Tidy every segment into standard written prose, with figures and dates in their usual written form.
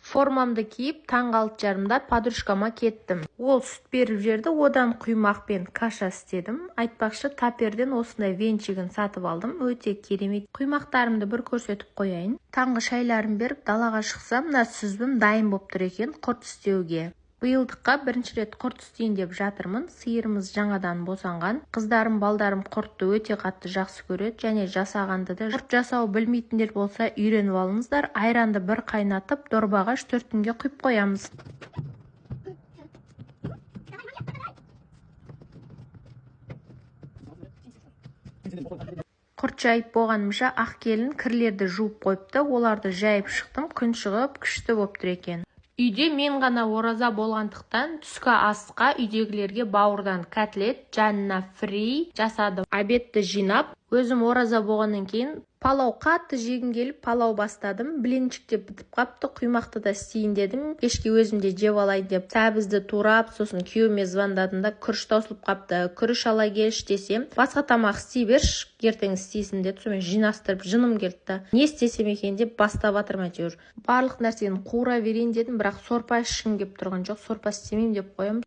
Формамды киіп, таңғы 6:30-да подружкама кеттім. Ол сүт беріп жерді, одан құймақпен каша істедім. Айтпақшы, таперден осындай венчигін сатып алдым. Өте керемет. Құймақтарымды бір көрсетіп қояйын. Таңғы шайларын беріп, далаға шықсам, мына сүзбім дайын болып тұр екен құрт істеуге. Биылдыққа бірінші рет құрт істейін деп жатырмын. Сиырымыз жаңадан босанған. Қыздарым, балдарым құртты өте қатты жақсы көреді, және жасағанды да. Құрт жасау білмейтіндер болса, үйреніп алыңыздар. Айранды бір қайнатып, дорбаға 3-4 күнге құйып қоямыз. Құрт жайып болғанымша ақ келін кірлерді жуып қойыпты. Оларды жайып шықтым. Күн шығып, күшті болып тұр екен. Үйде мен ғана ораза болғандықтан түскі асқа үйдегілерге бауырдан котлет, жанына фри жасадым. Обедті жинап, өзім ораза болғаннан кейін палау қатты жегім келіп, палау бастадым. Блинчик бітіп қапты, құймақты да істейін дедім. Кешке өзімде жеп алайын деп сәбізді турап, сосын күйеуіме звондадым да күріш таусылып қапты. Күріш ала келші десем, басқа тамақ істей берші, ертең істейсің деді. Сонымен жинастырып жыным келді. Не істесем екен деп бастап жатырмын әйтеуір. Барлық нәрсені қуыра берейін дедім, бірақ сорпа ішкім келіп тұрған жоқ. Сорпа істемеймін деп қоямын.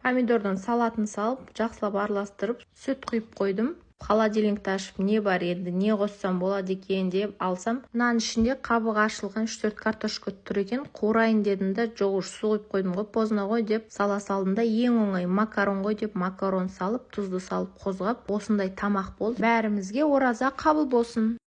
Помидордың салатын салып, жақсылап араластырып, сүт құйып қойдым. Холодильникті ашып, не бар енді, не қоссам болады екен деп алсам, мынаның ішінде қабығы ашылған 3-4 картошка тұр екен. Қуырайын дедім да, жоқ, су құйып қойдым ғой, поздно ғой деп сала салдым да, ең оңай макарон ғой деп макарон салып, тұзды салып қозғап, осындай тамақ болды. Бәрімізге ораза қабыл болсын.